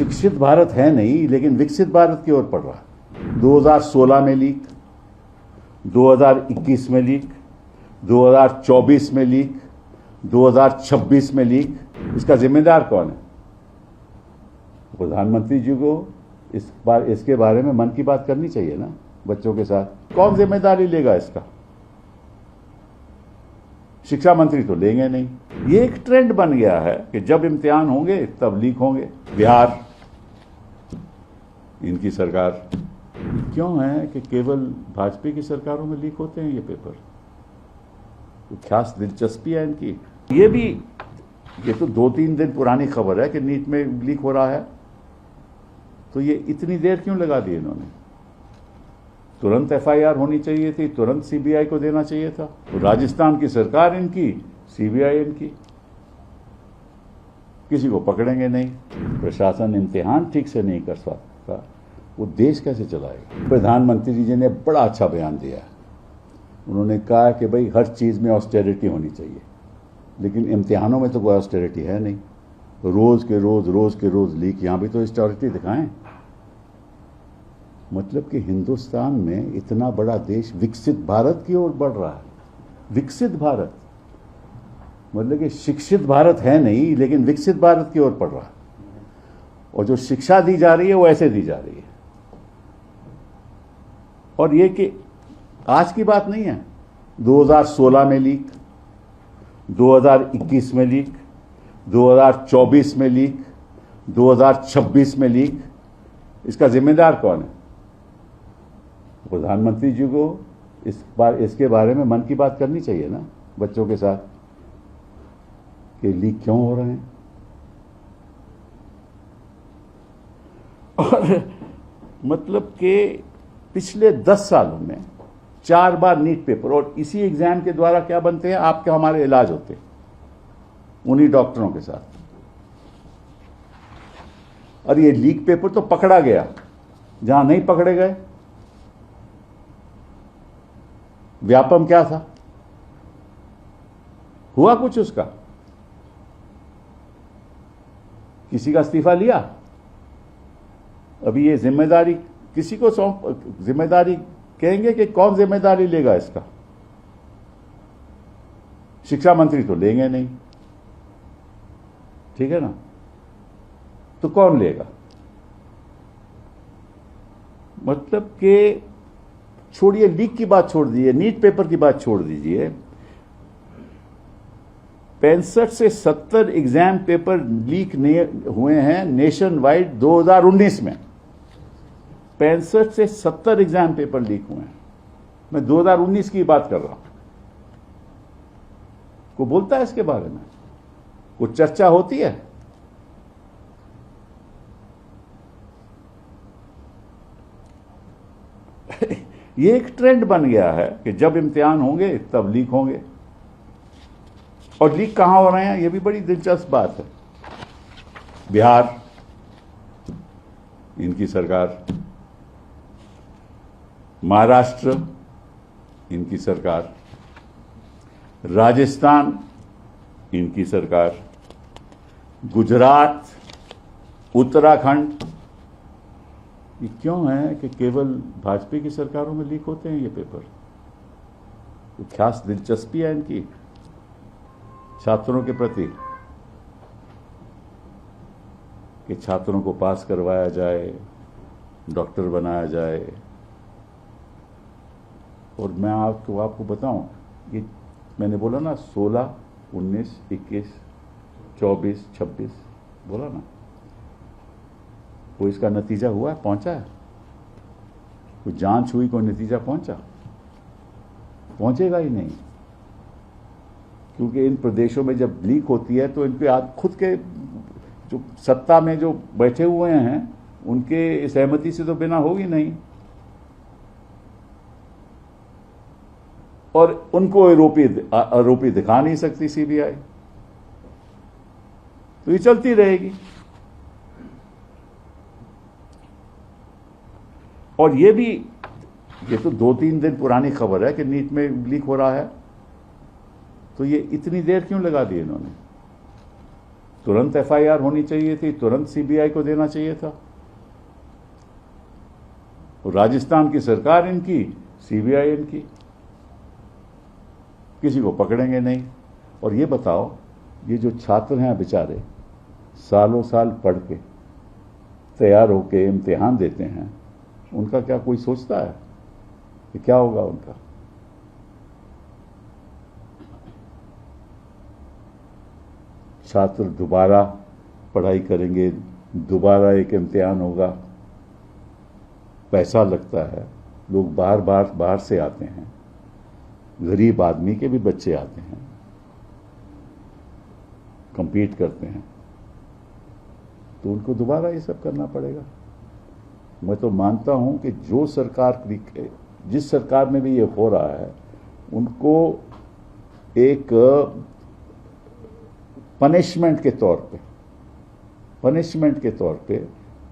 शिक्षित भारत है नहीं, लेकिन विकसित भारत की ओर बढ़ रहा है। 2016 में लीक, 2021 में लीक, 2024 में लीक, 2026 में लीक। इसका जिम्मेदार कौन है? प्रधानमंत्री जी को इसके बारे में मन की बात करनी चाहिए ना बच्चों के साथ। कौन जिम्मेदारी लेगा इसका? शिक्षा मंत्री तो लेंगे नहीं। ये एक ट्रेंड बन गया है कि जब इम्तिहान होंगे तब लीक होंगे। बिहार, इनकी सरकार। क्यों है कि केवल भाजपा की सरकारों में लीक होते हैं ये पेपर? तो खास दिलचस्पी है इनकी। ये तो 2-3 दिन पुरानी खबर है कि नीट में लीक हो रहा है, तो ये इतनी देर क्यों लगा दी इन्होंने? तुरंत एफआईआर होनी चाहिए थी, तुरंत सीबीआई को देना चाहिए था। तो राजस्थान की सरकार इनकी, सीबीआई इनकी, किसी को पकड़ेंगे नहीं। प्रशासन इम्तिहान ठीक से नहीं कर सकता, वो देश कैसे चलाएगा? प्रधानमंत्री जी ने बड़ा अच्छा बयान दिया है। उन्होंने कहा कि भाई हर चीज़ में ऑस्टेरिटी होनी चाहिए, लेकिन इम्तिहानों में तो कोई ऑस्टेरिटी है नहीं। रोज़ के रोज़ लीक। यहाँ भी तो ऑस्टेरिटी दिखाएं। मतलब कि हिंदुस्तान में इतना बड़ा देश विकसित भारत की ओर बढ़ रहा है। विकसित भारत मतलब कि शिक्षित भारत है नहीं, लेकिन विकसित भारत की ओर बढ़ रहा है। और जो शिक्षा दी जा रही है वो ऐसे दी जा रही है। और ये कि आज की बात नहीं है। 2016 में लीक, 2021 में लीक, 2024 में लीक, 2026 में लीक। इसका जिम्मेदार कौन है? प्रधानमंत्री जी को इसके बारे में मन की बात करनी चाहिए ना बच्चों के साथ कि लीक क्यों हो रहे हैं। और मतलब कि पिछले 10 सालों में 4 बार नीट पेपर, और इसी एग्जाम के द्वारा क्या बनते हैं? आपके हमारे इलाज होते हैं उन्हीं डॉक्टरों के साथ। और ये लीक पेपर तो पकड़ा गया, जहां नहीं पकड़े गए। व्यापम क्या था? हुआ कुछ उसका? किसी का इस्तीफा लिया? अभी ये जिम्मेदारी किसी को सौंप, जिम्मेदारी कहेंगे कि कौन जिम्मेदारी लेगा इसका? शिक्षा मंत्री तो लेंगे नहीं, ठीक है ना? तो कौन लेगा? मतलब कि छोड़िए लीक की बात, छोड़ दीजिए नीट पेपर की बात, छोड़ दीजिए। 65 से 70 एग्जाम पेपर लीक हुए हैं नेशन वाइड 2019 में। 65 से 70 एग्जाम पेपर लीक हुए हैं। मैं 2019 की बात कर रहा हूं। को बोलता है इसके बारे में? कुछ चर्चा होती है? ये एक ट्रेंड बन गया है कि जब इम्तिहान होंगे तब लीक होंगे। और लीक कहां हो रहे हैं, ये भी बड़ी दिलचस्प बात है। बिहार, इनकी सरकार। महाराष्ट्र, इनकी सरकार। राजस्थान, इनकी सरकार। गुजरात, उत्तराखंड। ये क्यों है कि केवल भाजपा की सरकारों में लीक होते हैं ये पेपर? तो खास दिलचस्पी है इनकी छात्रों के प्रति कि छात्रों को पास करवाया जाए, डॉक्टर बनाया जाए। और मैं आपको बताऊं, ये मैंने बोला ना 16, 19, 21, 24, 26 बोला ना, कोई इसका नतीजा हुआ है? पहुंचा है? कोई जांच हुई, कोई नतीजा पहुंचा? पहुंचेगा ही नहीं, क्योंकि इन प्रदेशों में जब लीक होती है तो इनके खुद के जो सत्ता में जो बैठे हुए हैं उनके सहमति से तो बिना होगी नहीं। और उनको आरोपी दिखा नहीं सकती सीबीआई, तो ये चलती रहेगी। और ये तो 2-3 दिन पुरानी खबर है कि नीट में लीक हो रहा है, तो ये इतनी देर क्यों लगा दी इन्होंने? तुरंत एफआईआर होनी चाहिए थी, तुरंत सीबीआई को देना चाहिए था। राजस्थान की सरकार इनकी, सीबीआई इनकी, किसी को पकड़ेंगे नहीं। और ये बताओ, ये जो छात्र हैं बेचारे, सालों साल पढ़ के तैयार होके इम्तिहान देते हैं, उनका क्या कोई सोचता है कि क्या होगा उनका? छात्र दोबारा पढ़ाई करेंगे, दोबारा एक इम्तिहान होगा, पैसा लगता है, लोग बाहर से आते हैं, गरीब आदमी के भी बच्चे आते हैं, compete करते हैं, तो उनको दोबारा ये सब करना पड़ेगा। मैं तो मानता हूं कि जो सरकार, जिस सरकार में भी ये हो रहा है, उनको एक पनिशमेंट के तौर पे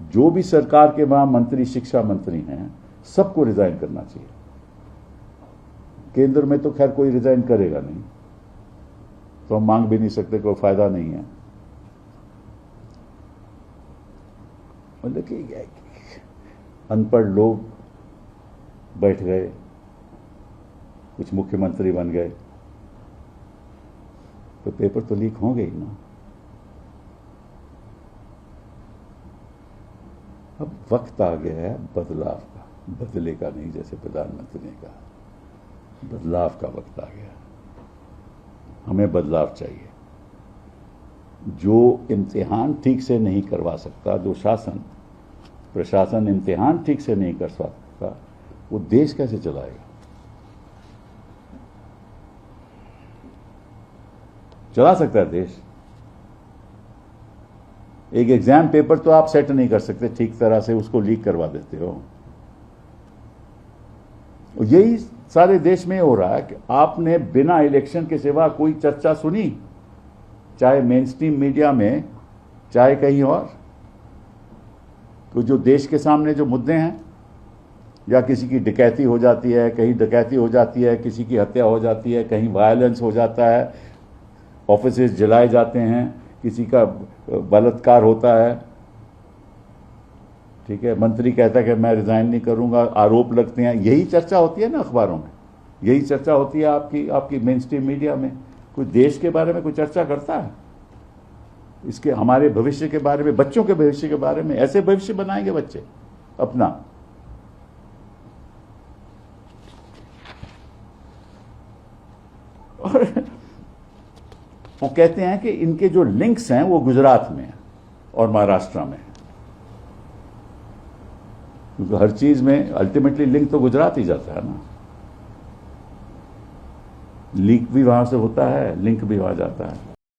जो भी सरकार के वहां मंत्री, शिक्षा मंत्री हैं, सबको रिजाइन करना चाहिए। केंद्र में तो खैर कोई रिजाइन करेगा नहीं, तो हम मांग भी नहीं सकते, कोई फायदा नहीं है। मतलब कि अनपढ़ लोग बैठ गए, कुछ मुख्यमंत्री बन गए, तो पेपर तो लीक होंगे ही ना। अब वक्त आ गया है बदलाव का, बदले का नहीं, जैसे प्रधानमंत्री ने कहा, बदलाव का वक्त आ गया। हमें बदलाव चाहिए। जो इम्तिहान ठीक से नहीं करवा सकता, जो प्रशासन इम्तिहान ठीक से नहीं कर सकता, वो देश कैसे चलाएगा? चला सकता है देश? एक एग्जाम पेपर तो आप सेट नहीं कर सकते ठीक तरह से, उसको लीक करवा देते हो। यही सारे देश में हो रहा है कि आपने बिना इलेक्शन के सिवा कोई चर्चा सुनी, चाहे मेन स्ट्रीम मीडिया में, चाहे कहीं और? तो जो देश के सामने जो मुद्दे हैं, या किसी की डकैती हो जाती है, कहीं डकैती हो जाती है, किसी की हत्या हो जाती है, कहीं वायलेंस हो जाता है, ऑफिसेज जलाए जाते हैं, किसी का बलात्कार होता है, ठीक है, मंत्री कहता है कि मैं रिजाइन नहीं करूंगा, आरोप लगते हैं, यही चर्चा होती है ना अखबारों में, यही चर्चा होती है आपकी मेन स्ट्रीम मीडिया में। कोई देश के बारे में कोई चर्चा करता है? इसके हमारे भविष्य के बारे में, बच्चों के भविष्य के बारे में? ऐसे भविष्य बनाएंगे बच्चे अपना? और वो कहते हैं कि इनके जो लिंक्स हैं वो गुजरात में हैं और महाराष्ट्र में हैं, क्योंकि हर चीज में अल्टीमेटली लिंक तो गुजरात ही जाता है ना। लीक भी वहां से होता है, लिंक भी वहां जाता है।